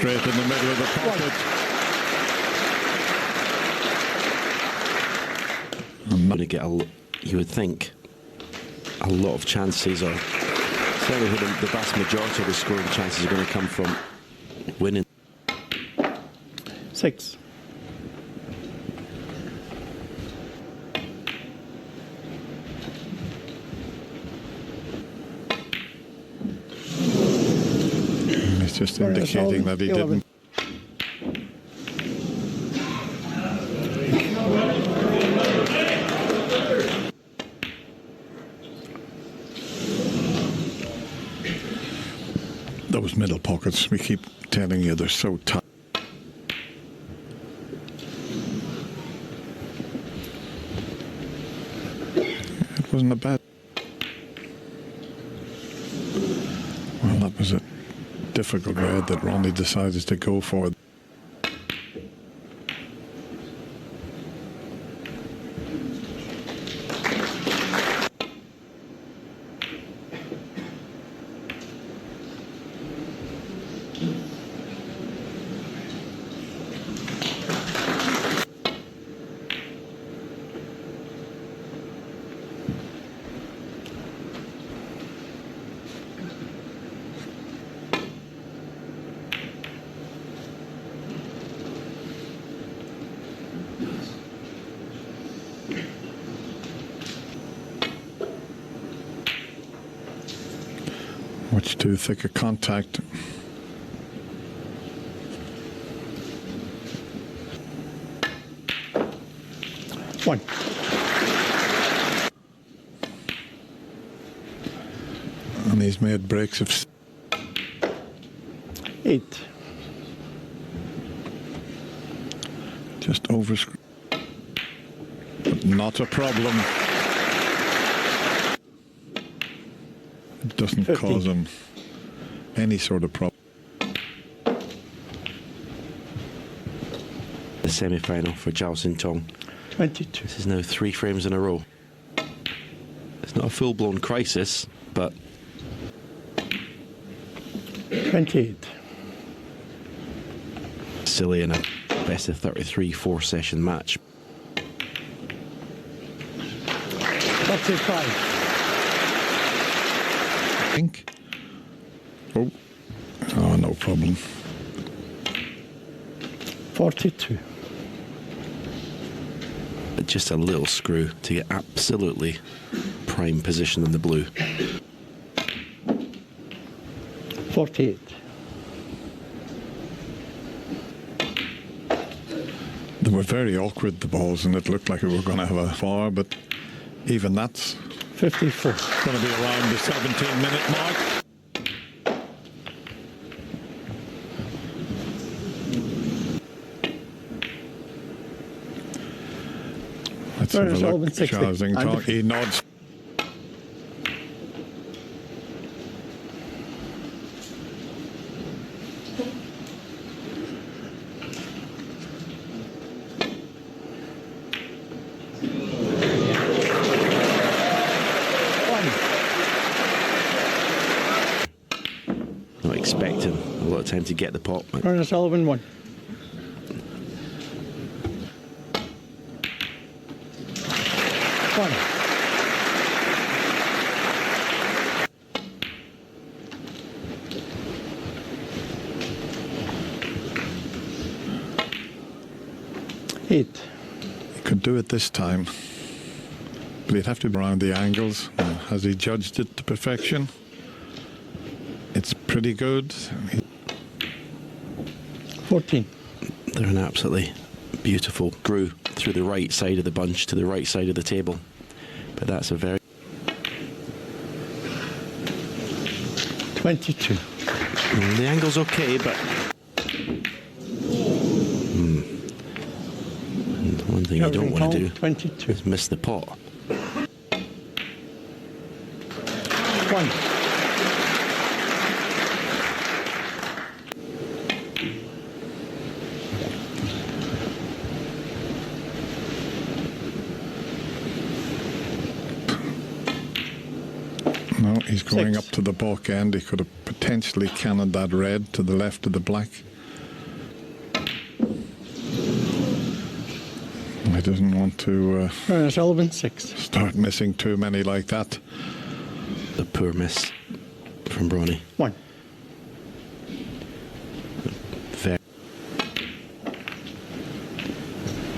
straight in the middle of the pocket. I'm not going to get you would think, a lot of chances, or certainly the vast majority of the scoring chances are going to come from winning. 6. He's just indicating that he didn't. Those middle pockets, we keep telling you, they're so tight. It wasn't a bad. Well, that was a difficult red that Ronnie decided to go for. Much too thick a contact. One. And he's made breaks of 8. just over. But not a problem. It doesn't 50. cause him any sort of problem. The semi-final for Zhao Xintong. 22. This is now 3 frames in a row. It's not a full-blown crisis, but 28. silly in a best of 33 4-session match. 35. Think. Oh, no problem. 42. Just a little screw to get absolutely prime position in the blue. 48. They were very awkward, the balls, and it looked like we were going to have a far, but even that's 54. going to be around the 17-minute mark. Let's have a look. Zhao Xintong, he nods. Not expecting a lot of time to get the pot. Ronnie O'Sullivan 1. He could do it this time, but he'd have to be around the angles. Has he judged it to perfection? It's pretty good. 14. They're an absolutely beautiful screw through the right side of the bunch to the right side of the table. But that's a very 22. The angle's okay, but one thing you don't want to do 22. is miss the pot. 1. No, he's going 6. up to the back end. He could have potentially cannoned that red to the left of the black. He doesn't want to Ronnie O'Sullivan, 6. start missing too many like that. The poor miss from Ronnie. 1. Fair.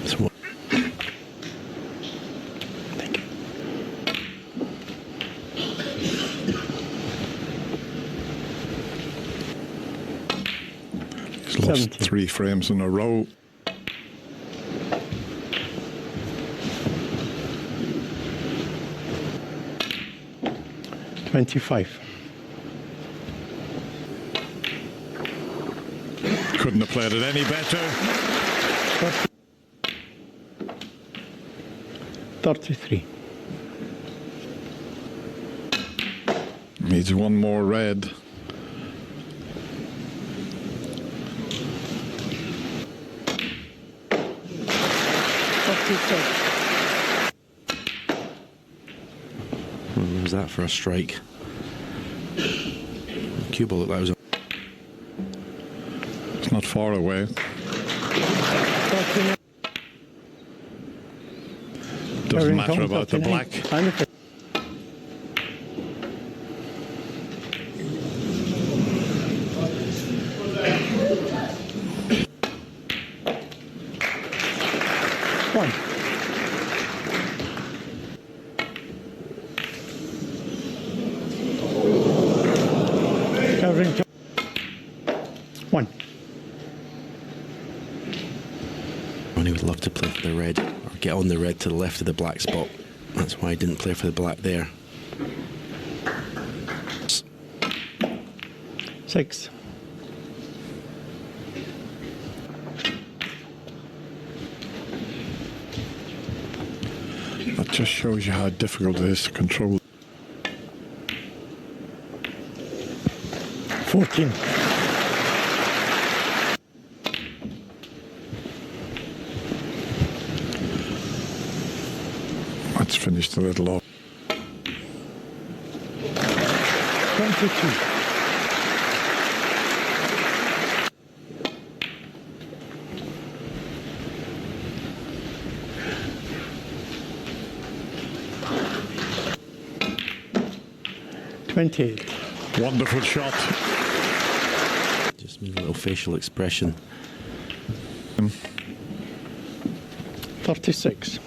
It's what- Thank you. He's lost 17. 3 frames in a row. $25. Couldn't have played it any better. 33. Needs one more red. What was that for a strike? Cue ball looked like it was. It's not far away. 39. Doesn't matter about the black. And the one. Covering 1. Ronnie would love to play for the red, or get on the red to the left of the black spot. That's why he didn't play for the black there. 6. That just shows you how difficult it is to control. 14. That's finished a little off. 22. $28. Wonderful shot. Just a little facial expression. 36.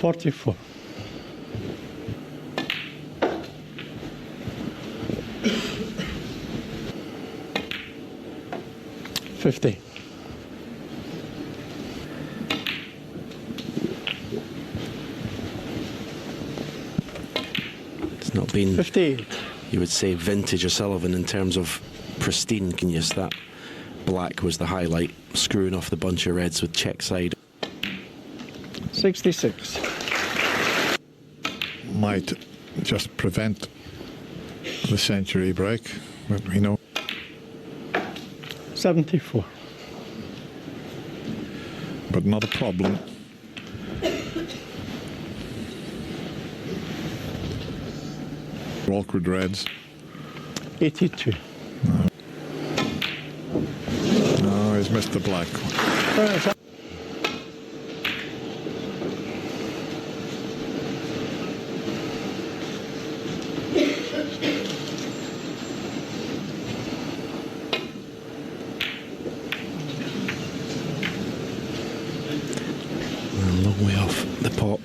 $44. 50. It's not been, 58. you would say, vintage O'Sullivan in terms of pristine genius. That black was the highlight, screwing off the bunch of reds with check side. 66. Might just prevent the century break, but we know. 74. But not a problem. Awkward reds. 82. No, he's missed the black. A long way off the pot.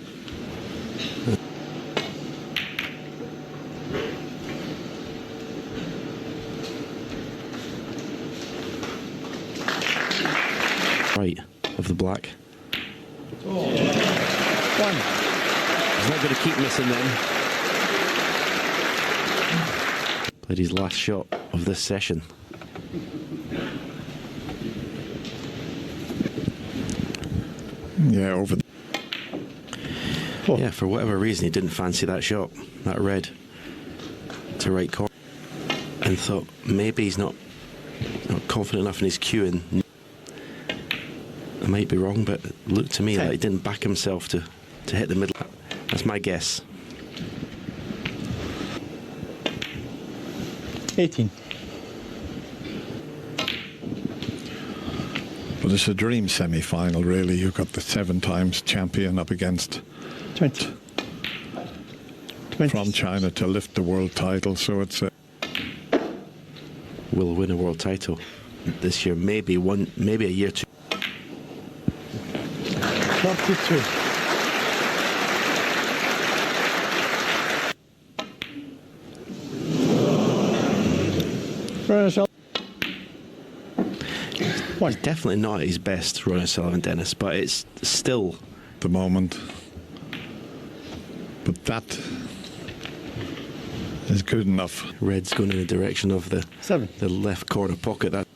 Right of the black. One. He's not going to keep missing then. Played his last shot of this session. Yeah, over. Yeah, for whatever reason, he didn't fancy that shot, that red to right corner, and thought maybe he's not confident enough in his cueing. I might be wrong, but it looked to me like he didn't back himself to hit the middle. That's my guess. 18. But it's a dream semi-final, really. You've got the 7 times champion up against 20. 20. from China to lift the world title. So it's a Will win a world title this year, maybe a year too. 42. Ronnie O'Sullivan. He's definitely not at his best, Ronnie O'Sullivan, Dennis, but it's still the moment. But that is good enough. Red's going in the direction of the 7. left corner pocket. That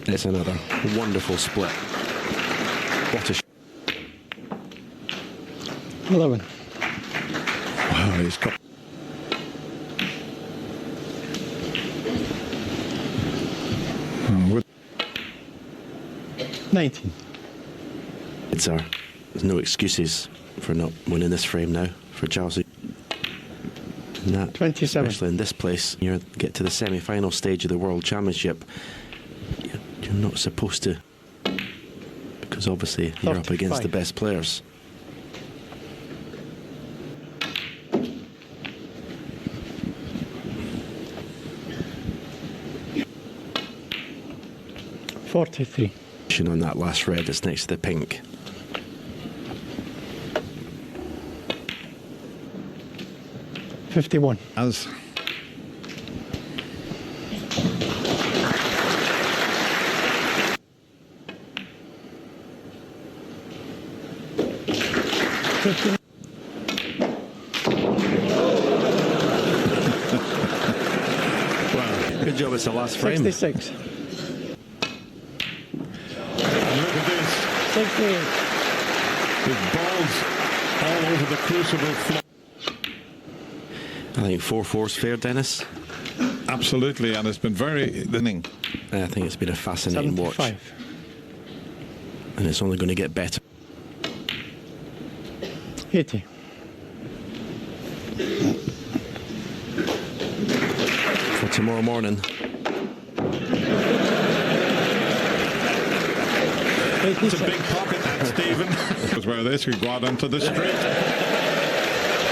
it's another wonderful split. What a 11. Wow, he's got. With 19. There's no excuses for not winning this frame now for Zhao Xintong. 27. Especially in this place, you get to the semi-final stage of the World Championship. You're not supposed to, because obviously you're up against the 35. best players. $43. On that last red, it's next to the pink. $51. as Wow, good job, it's the last frame. 66. look at this. 68. With balls all over the crucible floor. I think 4-4's fair, Dennis. Absolutely, and it's been very winning. I think it's been a fascinating watch, 75. and it's only going to get better. 80. For tomorrow morning. It's a big pocket, that, Stephen. Because where this could go out onto the street.